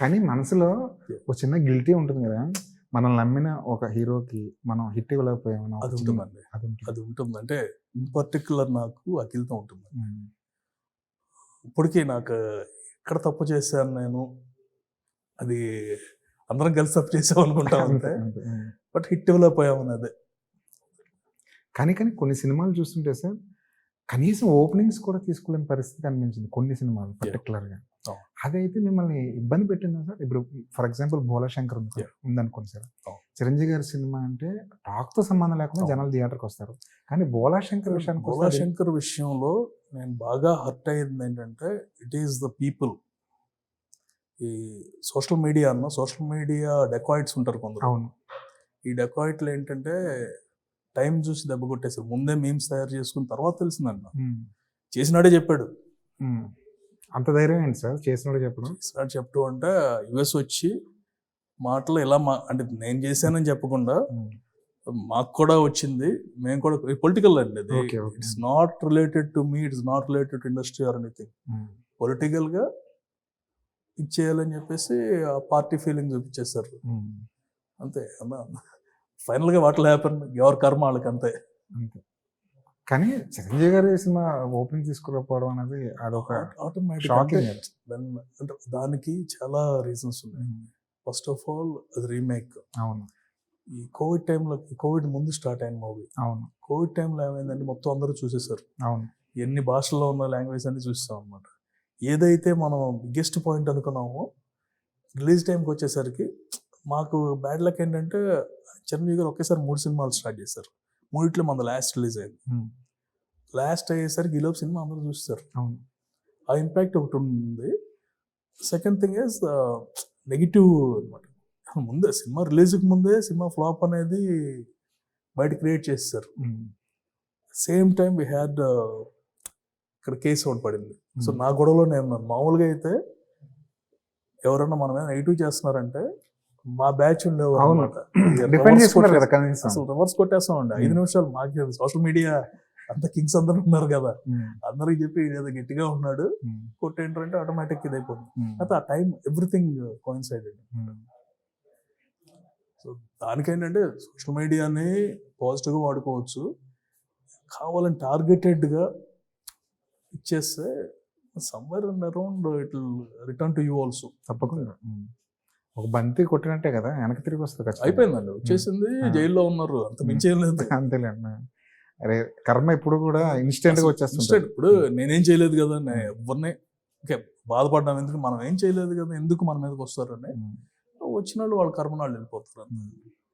కానీ మనసులో ఒక చిన్న గిల్టీ ఉంటుంది కదా, మనల్ని నమ్మిన ఒక హీరోకి మనం హిట్ ఇవ్వలేకపోయామని ఒక అది చిన్న- ఉంటుందండి. అది ఉంటుంది. అది ఉంటుంది. అంటే ఇన్ పర్టిక్యులర్ నాకు అఖిల్‌తో ఉంటుంది. ఉమ్. ఇప్పటికీ నాకు ఎక్కడ తప్పు చేశాను నేను, అది అందరం కలిసి తప్పు చేసాం అనుకుంటాం అంతే, అంతే. అంతే. ఉమ్. బట్ హిట్ ఇవ్వలేకపోయామని అదే. కానీ కొన్ని సినిమాలు చూస్తుంటే సార్ కనీసం ఓపెనింగ్స్ కూడా తీసుకోలేని పరిస్థితి అనిపించింది కొన్ని సినిమాలు పర్టికులర్గా. Oh. అదైతే మిమ్మల్ని ఇబ్బంది పెట్టిందా సార్? ఇప్పుడు ఫర్ ఎగ్జాంపుల్ భోలాశంకర్ Yeah. ఉందనుకోండి సార్. Oh. చిరంజీవి గారి సినిమా అంటే టాక్తో సంబంధం లేకుండా Oh. జనాలు థియేటర్కి వస్తారు. కానీ భోలాశంకర్ విషయానికి వస్తే అది- భోలాశంకర్ విషయంలో నేను బాగా హర్ట్ అయ్యింది ఏంటంటే, ఇట్ ఈస్ ద పీపుల్. ఈ సోషల్ మీడియా డెకాయిట్స్ ఉంటారు కొందరు. అవును. ఈ డెకాయిట్లు ఏంటంటే టైం చూసి దెబ్బ కొట్టేసారు. ముందే మీమ్స్ తయారు చేసుకున్న తర్వాత తెలిసిందండి నాకు. ఉమ్. చేసినాడే చెప్పాడు. ఉమ్. అంత ధైర్యం ఏంటి సార్ చేసినోడు చెప్పడం? చేసినాడు చెప్పడం అంటే యుఎస్ వచ్చి మాటలు ఇలా అంటే నేను చేశానని చెప్పకుండా ఉమ్. మాకు కూడా వచ్చింది, మేము కూడా పొలిటికల్ అండి అది. Okay, okay. It's not related to me, it's not related to industry or anything. Um. పొలిటికల్గా ఇచ్చేయాలని చెప్పేసి ఆ పార్టీ ఫీలింగ్ చూపించేస్తారు ఉమ్. అంతే. ఫైనల్గా వాటిలో హ్యాపన్ ఎవరి కర్మ వాళ్ళకి అంతే. అంతే. కానీ చిరంజీవి గారి సినిమా ఓపెనింగ్ తీసుకోకపోవడం అనేది అదొక షాకింగ్. అంటే దానికి చాలా రీజన్స్ ఉన్నాయి. ఫస్ట్ ఆఫ్ ఆల్ అది రీమేక్. అవును, ఈ కోవిడ్ ముందు స్టార్ట్ అయిన మూవీ. అవును, కోవిడ్ టైంలో ఏమైందంటే మొత్తం అందరూ చూసేసారు. అవును. ఎన్ని భాషల్లో ఉన్న లాంగ్వేజ్ అన్ని చూస్తాం అనమాట. ఏదైతే మనం బిగ్గెస్ట్ పాయింట్ అనుకున్నామో రిలీజ్ టైంకి వచ్చేసరికి మాకు బ్యాడ్ లక్ ఏంటంటే చిరంజీవి గారు ఒకేసారి 3 సినిమాలు స్టార్ట్ చేశారు. 3 మన లాస్ట్ రిలీజ్ అయింది. ఉమ్. లాస్ట్ అయ్యేసరికి ఈలోపు సినిమా అందరూ చూస్తారు. అవును. ఆ ఇంపాక్ట్ ఒకటి ఉంది. సెకండ్ థింగ్ ఈజ్ నెగిటివ్ అనమాట. ముందే సినిమా రిలీజ్కి ముందే సినిమా ఫ్లాప్ అనేది బయట క్రియేట్ చేస్తారు. ఉమ్. సేమ్ టైం వీ హ్యాడ్ ఇక్కడ కేసు ఒకటి పడింది. సో నా గొడవలో నేను ఉన్నాను. మామూలుగా అయితే ఎవరన్నా మన మీద నెగిటివ్ చేస్తున్నారంటే మా బ్యాచ్ ఉండేవారు అవును. అనమాట. డిఫెండ్ చేసుకున్నారు కదా కనీసం. అసలు రివర్స్ కొట్టేస్తామండి. 5 నిమిషాలు మాకు సోషల్ మీడియా అంత కింగ్స్ అందరూ ఉన్నారు కదా, ఉమ్. అందరికి చెప్పి ఏదో గట్టిగా ఉన్నాడు ఉమ్. కొట్టేంటంటే ఆటోమేటిక్ ఇది అయిపోతుంది. ఉమ్. అయితే ఆ టైం ఎవ్రీథింగ్ కోయిన్సైడెడ్. ఉమ్. సో దానికేంటంటే సోషల్ మీడియాని పాజిటివ్గా వాడుకోవచ్చు, కావాలని టార్గెటెడ్గా ఇచ్చేస్తే somewhere around it will return to you also. తప్పకుండా. ఉమ్. ఒక బంతి కొట్టినట్టే కదా వెనక్కి తిరిగి వస్తుంది ఖచ్చితంగా. అయిపోయిందండి, వచ్చేసింది, జైల్లో ఉన్నారు, అంత మించి ఏం లేదు. అంతేలేండి. అరే కర్మ ఇప్పుడు కూడా ఇన్స్టెంట్ గా వచ్చేస్తుంది. Instant. ఇప్పుడు నేనేం చేయలేదు కదా, ఎవరిని ఓకే బాధపడ్డాం ఎందుకు, మనం ఏం చేయలేదు కదా, ఎందుకు మన మీదకి వస్తారని ఉమ్. వచ్చిన వాళ్ళు వాళ్ళ కర్మ వాళ్ళు వెళ్ళిపోతారు. ఉమ్.